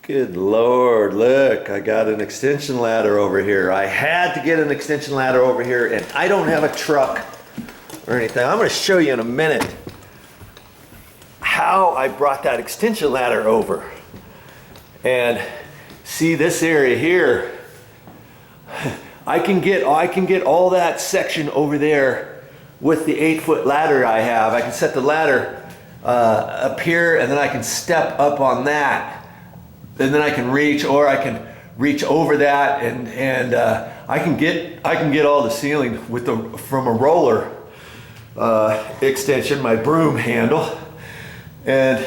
Good Lord, look, I got an extension ladder over here. I had to get an extension ladder over here, and I don't have a truck or anything. I'm going to show you in a minute how I brought that extension ladder over. And see this area here, I can get all that section over there with the 8-foot ladder I have. I can set the ladder up here, and then I can step up on that. And then I can reach, or I can reach over that, and I can get all the ceiling from a roller extension, my broom handle, and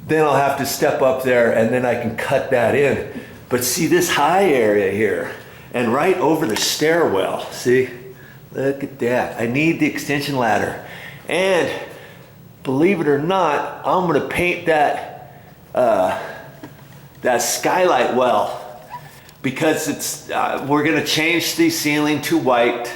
then I'll have to step up there, and then I can cut that in. But see this high area here, and right over the stairwell. See, look at that. I need the extension ladder, and believe it or not, I'm going to paint that skylight well, because it's we're going to change the ceiling to white,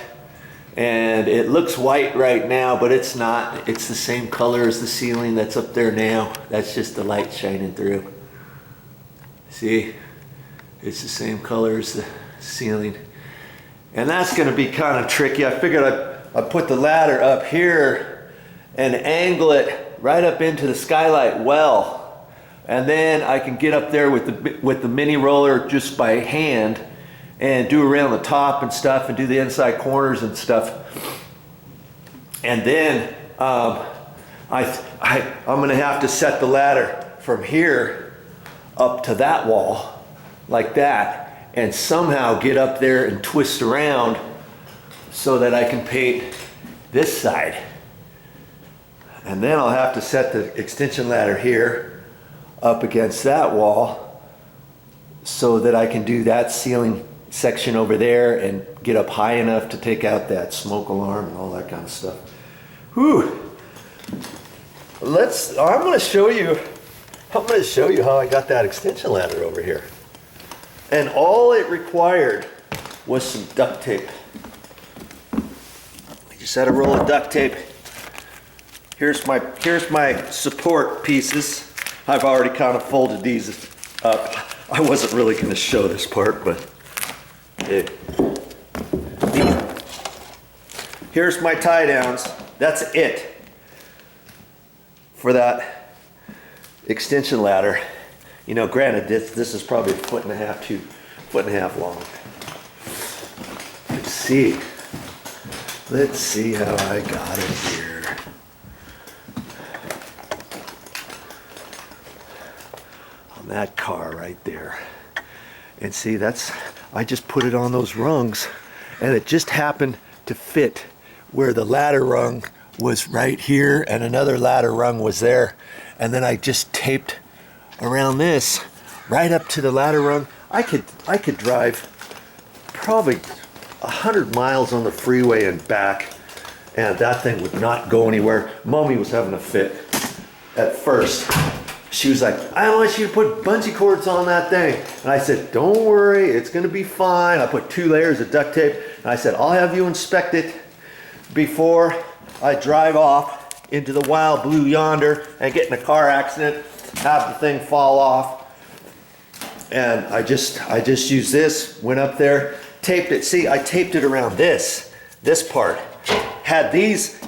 and it looks white right now, but it's not. It's the same color as the ceiling that's up there now. That's just the light shining through. See, it's the same color as the ceiling, and that's going to be kind of tricky. I figured I'd put the ladder up here and angle it right up into the skylight well. And then I can get up there with the mini roller just by hand and do around the top and stuff, and do the inside corners and stuff. And then I'm gonna have to set the ladder from here up to that wall like that, and somehow get up there and twist around so that I can paint this side. And then I'll have to set the extension ladder here up against that wall so that I can do that ceiling section over there and get up high enough to take out that smoke alarm and all that kind of stuff. Whew. I'm going to show you how I got that extension ladder over here. And all it required was some duct tape. I just had a roll of duct tape. Here's my support pieces. I've already kind of folded these up. I wasn't really going to show this part, but here's my tie downs. That's it for that extension ladder. You know, granted, this is probably 1.5 to 2.5 feet long. Let's see how I got it here. That car right there, and see, I just put it on those rungs, and it just happened to fit where the ladder rung was right here and another ladder rung was there, and then I just taped around this right up to the ladder rung. I could drive probably 100 miles on the freeway and back, and that thing would not go anywhere. Mommy was having a fit at first. She was like, I want you to put bungee cords on that thing. And I said, don't worry, it's gonna be fine. I put 2 layers of duct tape, and I said, I'll have you inspect it before I drive off into the wild blue yonder and get in a car accident, have the thing fall off. And I just used this, went up there, taped it. See, I taped it around this part. Had these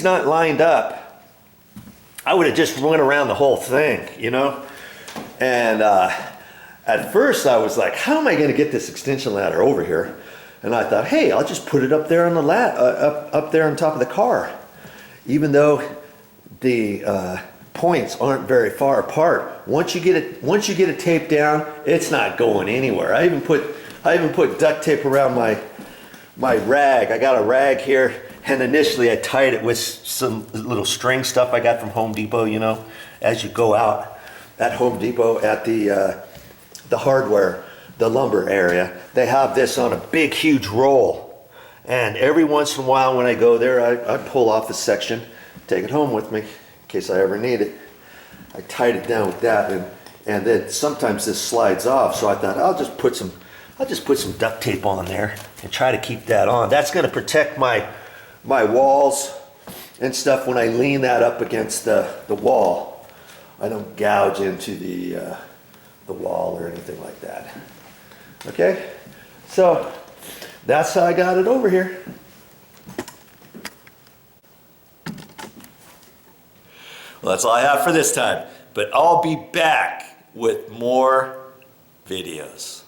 not lined up, I would have just went around the whole thing, you know? And at first I was like, how am I going to get this extension ladder over here? And I thought, hey, I'll just put it up there on the up there on top of the car. Even though the points aren't very far apart, once you get it taped down, it's not going anywhere. I even put duct tape around my rag. I got a rag here. And initially I tied it with some little string stuff I got from Home Depot, you know, as you go out at Home Depot at the hardware, the lumber area, they have this on a big, huge roll. And every once in a while when I go there, I pull off a section, take it home with me in case I ever need it. I tied it down with that, and then sometimes this slides off, so I thought I'll just put some duct tape on there and try to keep that on. That's going to protect my walls and stuff when I lean that up against the wall. I don't gouge into the the wall or anything like that. Okay, so that's how I got it over here. Well, that's all I have for this time, but I'll be back with more videos.